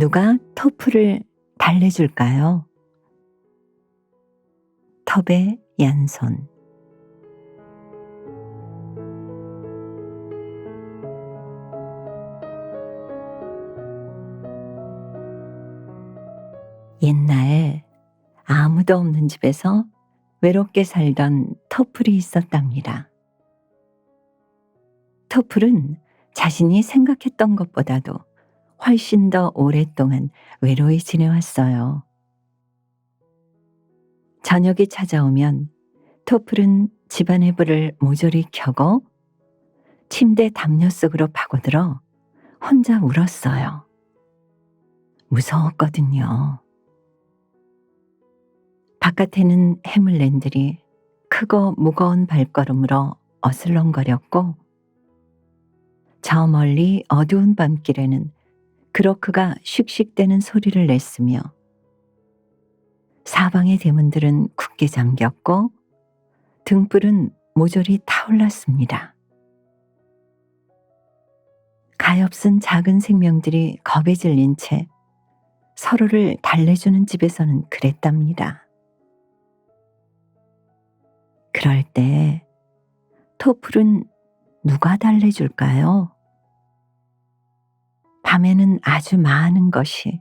누가 토프를 달래줄까요? 텁의 얀손. 옛날 아무도 없는 집에서 외롭게 살던 터플이 있었답니다. 터플은 자신이 생각했던 것보다도 훨씬 더 오랫동안 외로이 지내왔어요. 저녁이 찾아오면 토플은 집안의 불을 모조리 켜고 침대 담요 속으로 파고들어 혼자 울었어요. 무서웠거든요. 바깥에는 해물랜들이 크고 무거운 발걸음으로 어슬렁거렸고, 저 멀리 어두운 밤길에는 그로크가 씩씩대는 소리를 냈으며, 사방의 대문들은 굳게 잠겼고 등불은 모조리 타올랐습니다. 가엾은 작은 생명들이 겁에 질린 채 서로를 달래주는 집에서는 그랬답니다. 그럴 때 토플은 누가 달래줄까요? 밤에는 아주 많은 것이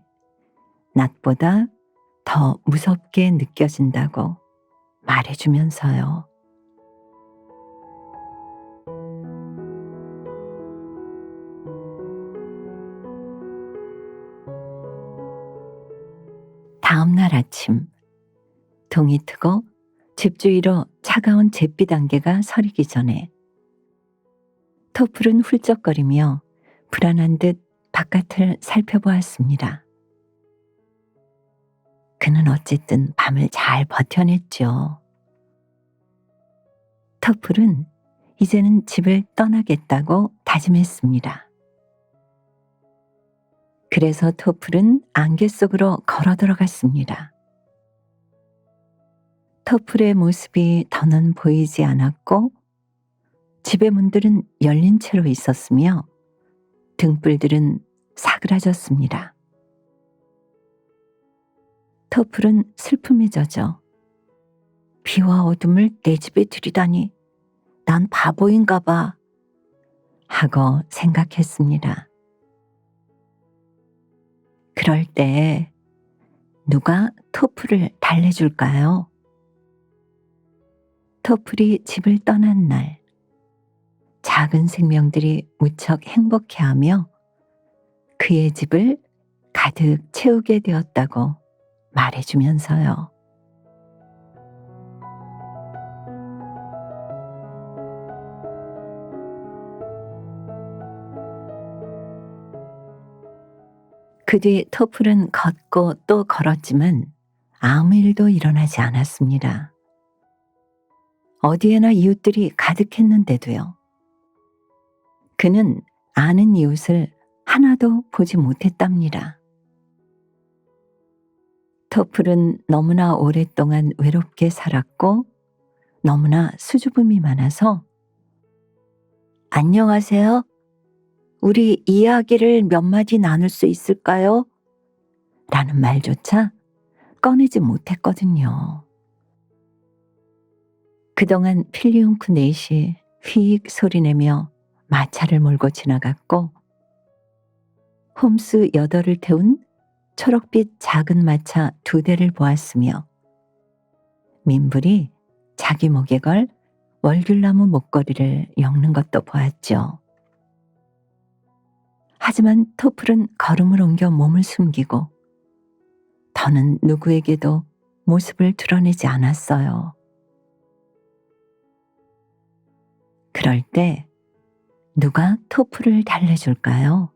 낮보다 더 무섭게 느껴진다고 말해주면서요. 다음 날 아침, 동이 트고 집 주위로 차가운 잿빛 안개가 서리기 전에 토플은 훌쩍거리며 불안한 듯 바깥을 살펴보았습니다. 그는 어쨌든 밤을 잘 버텨냈죠. 터플은 이제는 집을 떠나겠다고 다짐했습니다. 그래서 토플은 안개 속으로 걸어 들어갔습니다. 토플의 모습이 더는 보이지 않았고 집의 문들은 열린 채로 있었으며 등불들은 사그라졌습니다. 토플은 슬픔에 젖어 비와 어둠을 내 집에 들이다니 난 바보인가 봐 하고 생각했습니다. 그럴 때 누가 토플을 달래줄까요? 토플이 집을 떠난 날, 작은 생명들이 무척 행복해하며 그의 집을 가득 채우게 되었다고 말해주면서요. 그 뒤 토플은 걷고 또 걸었지만 아무 일도 일어나지 않았습니다. 어디에나 이웃들이 가득했는데도요. 그는 아는 이웃을 하나도 보지 못했답니다. 토플은 너무나 오랫동안 외롭게 살았고 너무나 수줍음이 많아서 안녕하세요. 우리 이야기를 몇 마디 나눌 수 있을까요? 라는 말조차 꺼내지 못했거든요. 그동안 필리웅크 넷이 휙 소리내며 마차를 몰고 지나갔고 홈스 8을 태운 초록빛 작은 마차 2대를 보았으며 민불이 자기 목에 걸 월귤나무 목걸이를 엮는 것도 보았죠. 하지만 토플은 걸음을 옮겨 몸을 숨기고 더는 누구에게도 모습을 드러내지 않았어요. 그럴 때 누가 토플을 달래줄까요?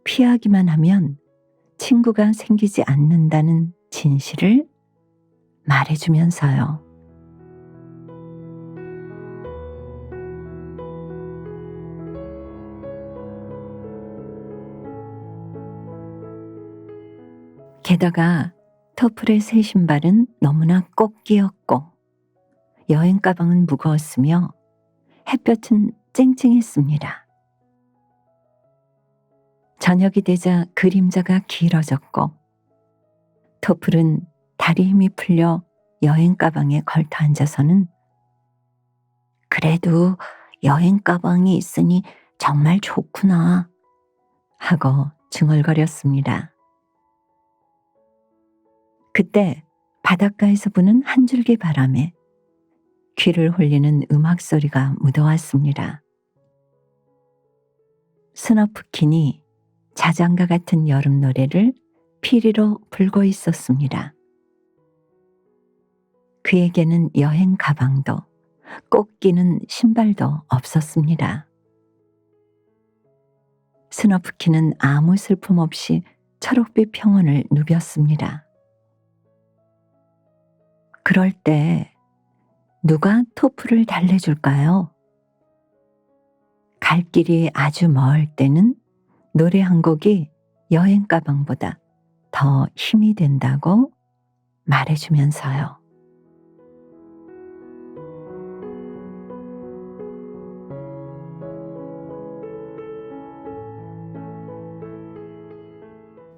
피하기만 하면 친구가 생기지 않는다는 진실을 말해주면서요. 게다가 토플의 새 신발은 너무나 꼭 끼었고 여행 가방은 무거웠으며 햇볕은 쨍쨍했습니다. 저녁이 되자 그림자가 길어졌고 토플은 다리 힘이 풀려 여행 가방에 걸터 앉아서는 그래도 여행 가방이 있으니 정말 좋구나 하고 중얼거렸습니다. 그때 바닷가에서 부는 한 줄기 바람에 귀를 홀리는 음악 소리가 묻어왔습니다. 스너프킨이 자장가 같은 여름 노래를 피리로 불고 있었습니다. 그에게는 여행 가방도 꼭 끼는 신발도 없었습니다. 스너프킨은 아무 슬픔 없이 초록빛 평원을 누볐습니다. 그럴 때 누가 토프를 달래줄까요? 갈 길이 아주 멀 때는 노래 한 곡이 여행 가방보다 더 힘이 된다고 말해주면서요.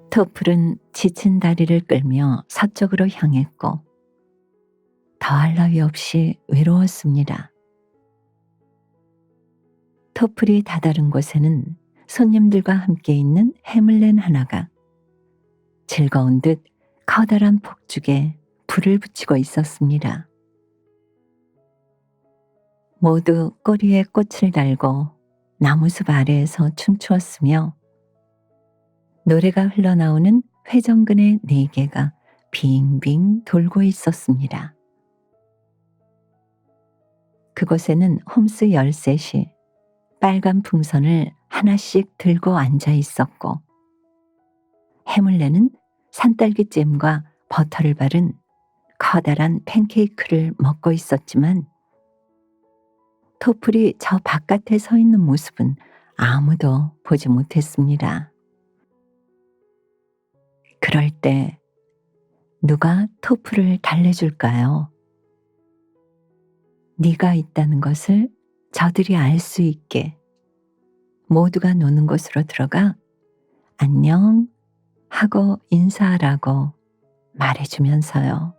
토플은 지친 다리를 끌며 서쪽으로 향했고 더할 나위 없이 외로웠습니다. 토플이 다다른 곳에는 손님들과 함께 있는 해물렌 하나가 즐거운 듯 커다란 폭죽에 불을 붙이고 있었습니다. 모두 꼬리에 꽃을 달고 나무숲 아래에서 춤추었으며 노래가 흘러나오는 회전근의 4개가 빙빙 돌고 있었습니다. 그곳에는 홈스 13이 빨간 풍선을 하나씩 들고 앉아 있었고 해물레는 산딸기잼과 버터를 바른 커다란 팬케이크를 먹고 있었지만 토플이 저 바깥에 서 있는 모습은 아무도 보지 못했습니다. 그럴 때 누가 토플을 달래줄까요? 네가 있다는 것을 저들이 알 수 있게 모두가 노는 곳으로 들어가 안녕 하고 인사하라고 말해주면서요.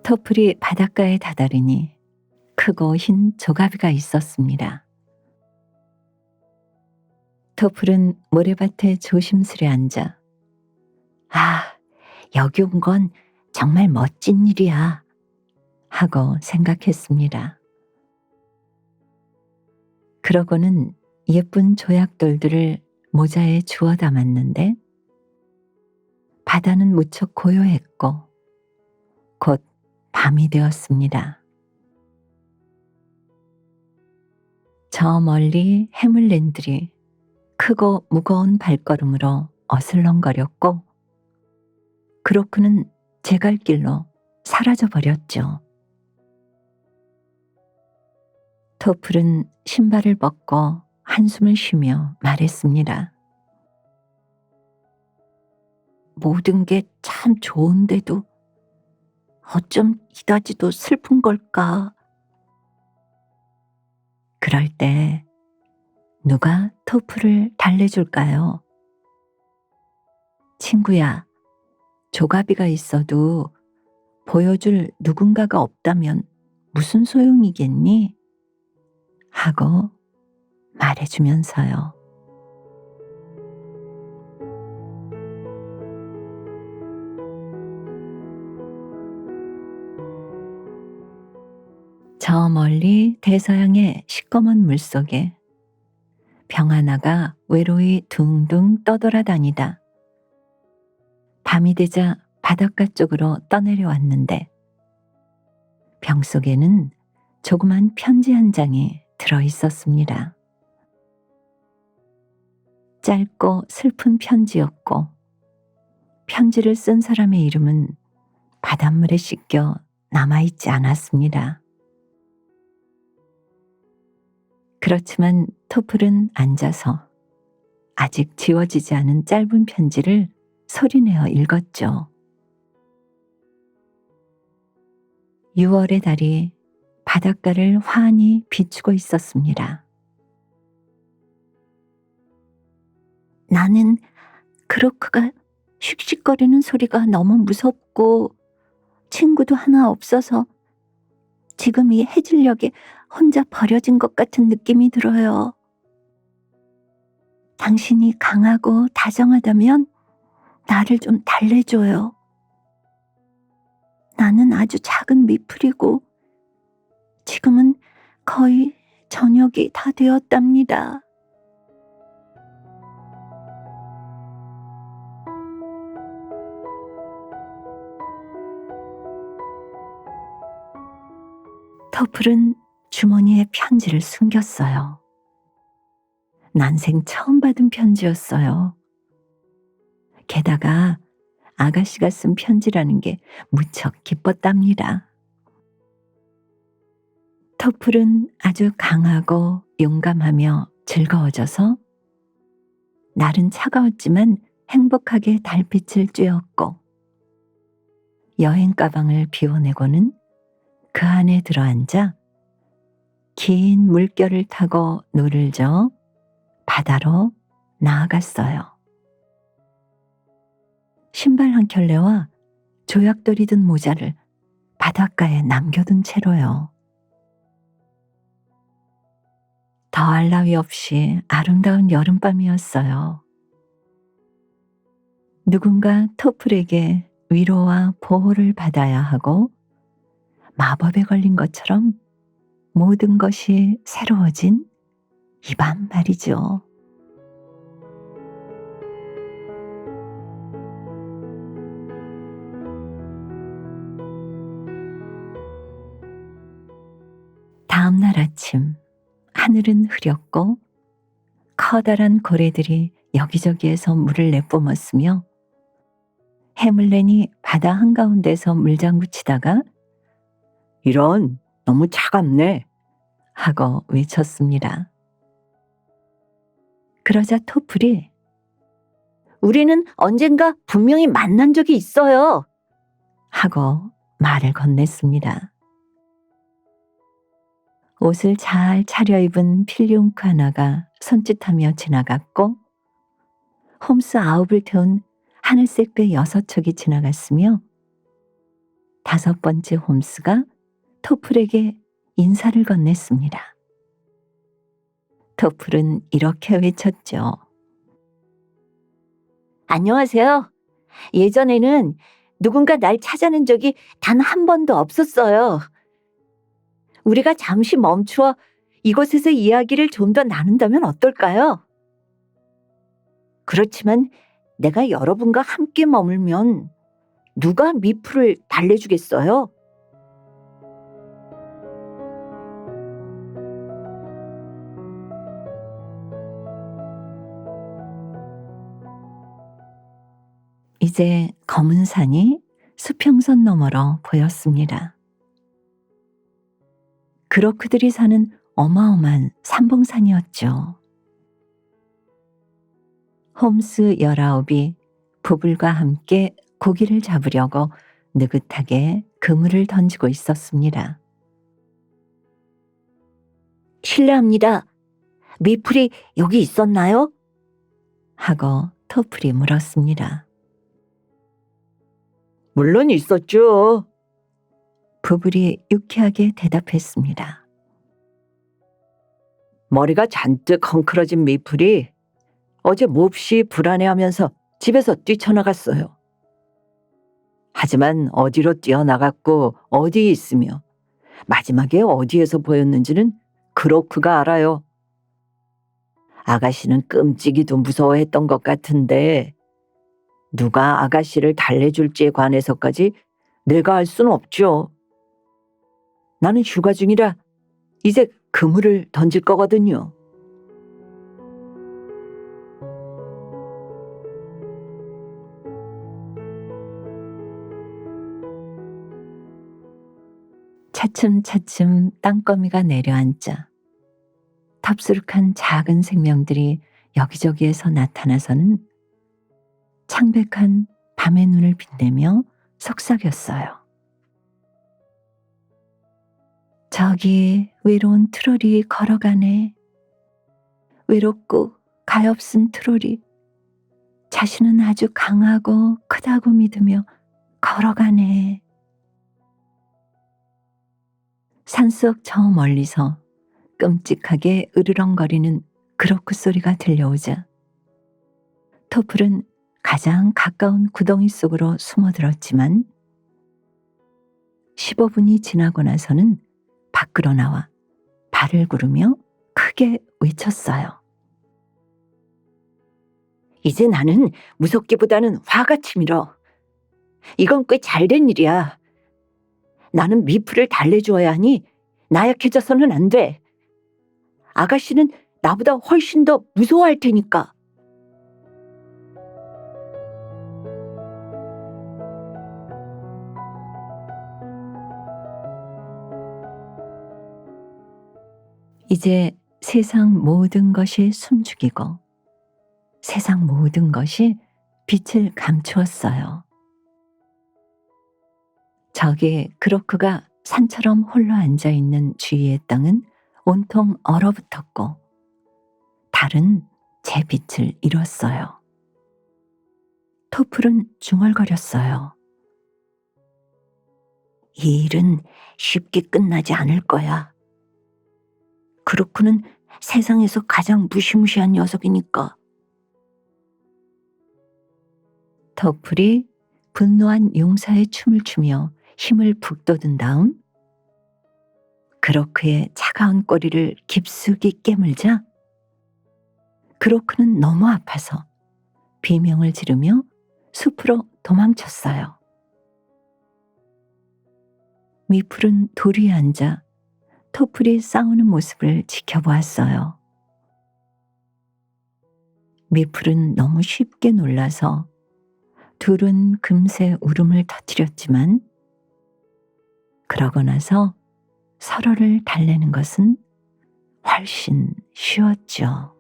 토플이 바닷가에 다다르니 크고 흰 조가비가 있었습니다. 토플은 모래밭에 조심스레 앉아 아, 여기 온 건 정말 멋진 일이야 하고 생각했습니다. 그러고는 예쁜 조약돌들을 모자에 주워 담았는데 바다는 무척 고요했고 곧 밤이 되었습니다. 저 멀리 해물랜들이 크고 무거운 발걸음으로 어슬렁거렸고 그로크는 제 갈 길로 사라져버렸죠. 토플은 신발을 벗고 한숨을 쉬며 말했습니다. 모든 게 참 좋은데도 어쩜 이다지도 슬픈 걸까? 그럴 때 누가 토플을 달래줄까요? 친구야, 조가비가 있어도 보여줄 누군가가 없다면 무슨 소용이겠니? 하고 말해주면서요. 저 멀리 대서양의 시꺼먼 물속에 병 하나가 외로이 둥둥 떠돌아다니다 밤이 되자 바닷가 쪽으로 떠내려왔는데 병 속에는 조그만 편지 한 장이 들어 있었습니다. 짧고 슬픈 편지였고 편지를 쓴 사람의 이름은 바닷물에 씻겨 남아있지 않았습니다. 그렇지만 토플은 앉아서 아직 지워지지 않은 짧은 편지를 소리내어 읽었죠. 6월의 달이 바닷가를 환히 비추고 있었습니다. 나는 크로크가 씩씩거리는 소리가 너무 무섭고 친구도 하나 없어서 지금 이 해질녘에 혼자 버려진 것 같은 느낌이 들어요. 당신이 강하고 다정하다면 나를 좀 달래줘요. 나는 아주 작은 미풀이고 지금은 거의 저녁이 다 되었답니다. 터플은 주머니에 편지를 숨겼어요. 난생 처음 받은 편지였어요. 게다가 아가씨가 쓴 편지라는 게 무척 기뻤답니다. 터플은 아주 강하고 용감하며 즐거워져서 날은 차가웠지만 행복하게 달빛을 쬐었고 여행 가방을 비워내고는 그 안에 들어앉아 긴 물결을 타고 노를 저어 바다로 나아갔어요. 신발 한 켤레와 조약돌이 든 모자를 바닷가에 남겨둔 채로요. 더할 나위 없이 아름다운 여름밤이었어요. 누군가 터플에게 위로와 보호를 받아야 하고 마법에 걸린 것처럼 모든 것이 새로워진 이 밤 말이죠. 다음 날 아침 하늘은 흐렸고 커다란 고래들이 여기저기에서 물을 내뿜었으며 해물렌이 바다 한가운데서 물장구 치다가 "이런, 너무 차갑네" 하고 외쳤습니다. 그러자 토플이 "우리는 언젠가 분명히 만난 적이 있어요" 하고 말을 건넸습니다. 옷을 잘 차려입은 필리옹크 하나가 손짓하며 지나갔고 홈스 9을 태운 하늘색 배 6척이 지나갔으며 5번째 홈스가 토플에게 인사를 건넸습니다. 토플은 이렇게 외쳤죠. "안녕하세요. 예전에는 누군가 날 찾아낸 적이 단 한 번도 없었어요. 우리가 잠시 멈추어 이곳에서 이야기를 좀 더 나눈다면 어떨까요? 그렇지만 내가 여러분과 함께 머물면 누가 미풀을 달래주겠어요?" 이제 검은 산이 수평선 너머로 보였습니다. 그로크들이 사는 어마어마한 산봉산이었죠. 홈스 19이 부불과 함께 고기를 잡으려고 느긋하게 그물을 던지고 있었습니다. "실례합니다. 미풀이 여기 있었나요?" 하고 토플이 물었습니다. "물론 있었죠." 부불이 유쾌하게 대답했습니다. "머리가 잔뜩 헝클어진 미풀이 어제 몹시 불안해하면서 집에서 뛰쳐나갔어요. 하지만 어디로 뛰어나갔고 어디에 있으며 마지막에 어디에서 보였는지는 크로크가 알아요. 아가씨는 끔찍이도 무서워했던 것 같은데 누가 아가씨를 달래줄지에 관해서까지 내가 알 수는 없죠. 나는 휴가 중이라 이제 그물을 던질 거거든요." 차츰차츰 땅거미가 내려앉자 탑수룩한 작은 생명들이 여기저기에서 나타나서는 창백한 밤의 눈을 빛내며 속삭였어요. 저기 외로운 트롤이 걸어가네. 외롭고 가엾은 트롤이 자신은 아주 강하고 크다고 믿으며 걸어가네. 산속 저 멀리서 끔찍하게 으르렁거리는 그로크 소리가 들려오자 토플은 가장 가까운 구덩이 속으로 숨어들었지만 15분이 지나고 나서는 밖으로 나와 발을 구르며 크게 외쳤어요. 이제 나는 무섭기보다는 화가 치밀어. 이건 꽤 잘된 일이야. 나는 미프를 달래주어야 하니 나약해져서는 안 돼. 아가씨는 나보다 훨씬 더 무서워할 테니까. 이제 세상 모든 것이 숨죽이고 세상 모든 것이 빛을 감추었어요. 저기 그로크가 산처럼 홀로 앉아있는 주위의 땅은 온통 얼어붙었고 달은 제 빛을 잃었어요. 토플은 중얼거렸어요. 이 일은 쉽게 끝나지 않을 거야. 그로크는 세상에서 가장 무시무시한 녀석이니까. 토플이 분노한 용사의 춤을 추며 힘을 북돋은 다음 그로크의 차가운 꼬리를 깊숙이 깨물자 그로크는 너무 아파서 비명을 지르며 숲으로 도망쳤어요. 미풀은 돌 위에 앉아 토플이 싸우는 모습을 지켜보았어요. 미풀은 너무 쉽게 놀라서 둘은 금세 울음을 터뜨렸지만 그러고 나서 서로를 달래는 것은 훨씬 쉬웠죠.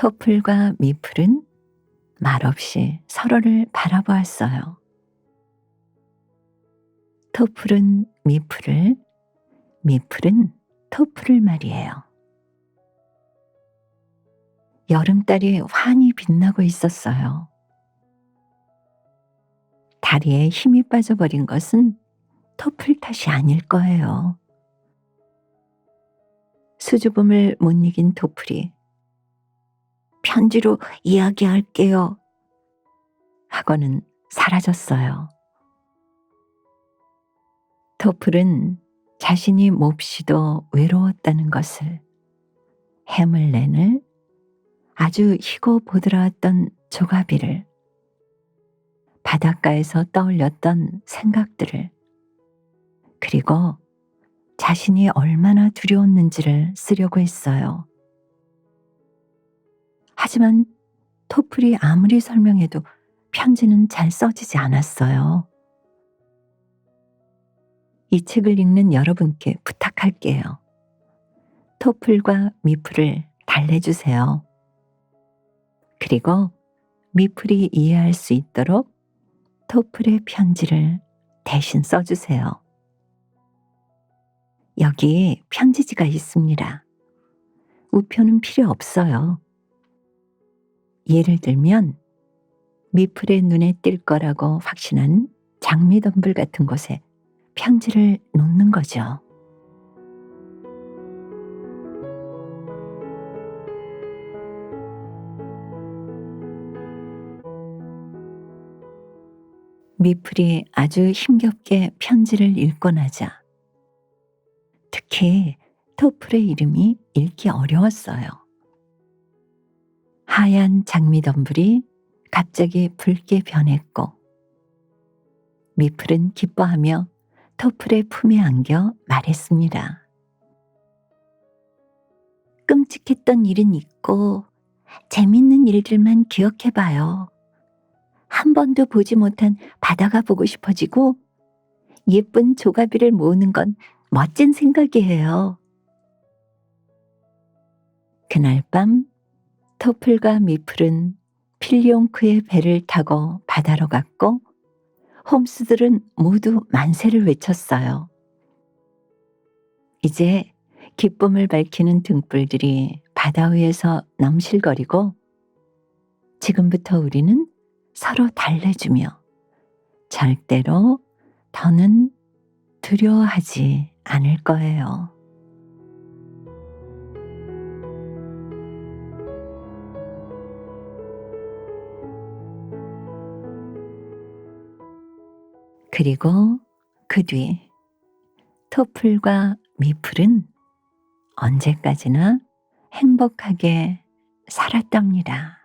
토플과 미풀은 말없이 서로를 바라보았어요. 토플은 미풀을, 미풀은 토플을 말이에요. 여름달이 환히 빛나고 있었어요. 다리에 힘이 빠져버린 것은 토플 탓이 아닐 거예요. 수줍음을 못 이긴 토플이 편지로 이야기할게요 하고는 사라졌어요. 토플은 자신이 몹시도 외로웠다는 것을 해물렌을 아주 희고 보드라웠던 조가비를 바닷가에서 떠올렸던 생각들을 그리고 자신이 얼마나 두려웠는지를 쓰려고 했어요. 하지만 토플이 아무리 설명해도 편지는 잘 써지지 않았어요. 이 책을 읽는 여러분께 부탁할게요. 토플과 미풀을 달래주세요. 그리고 미풀이 이해할 수 있도록 토플의 편지를 대신 써주세요. 여기 편지지가 있습니다. 우표는 필요 없어요. 예를 들면 미풀의 눈에 띌 거라고 확신한 장미덤불 같은 곳에 편지를 놓는 거죠. 미풀이 아주 힘겹게 편지를 읽고 나자 특히 토플의 이름이 읽기 어려웠어요. 하얀 장미덤불이 갑자기 붉게 변했고 미풀은 기뻐하며 토플의 품에 안겨 말했습니다. 끔찍했던 일은 잊고 재밌는 일들만 기억해봐요. 한 번도 보지 못한 바다가 보고 싶어지고 예쁜 조가비를 모으는 건 멋진 생각이에요. 그날 밤 토플과 미플은 필리옹크의 배를 타고 바다로 갔고 홈스들은 모두 만세를 외쳤어요. 이제 기쁨을 밝히는 등불들이 바다 위에서 넘실거리고 지금부터 우리는 서로 달래주며 절대로 더는 두려워하지 않을 거예요. 그리고 그 뒤 토플과 미플은 언제까지나 행복하게 살았답니다.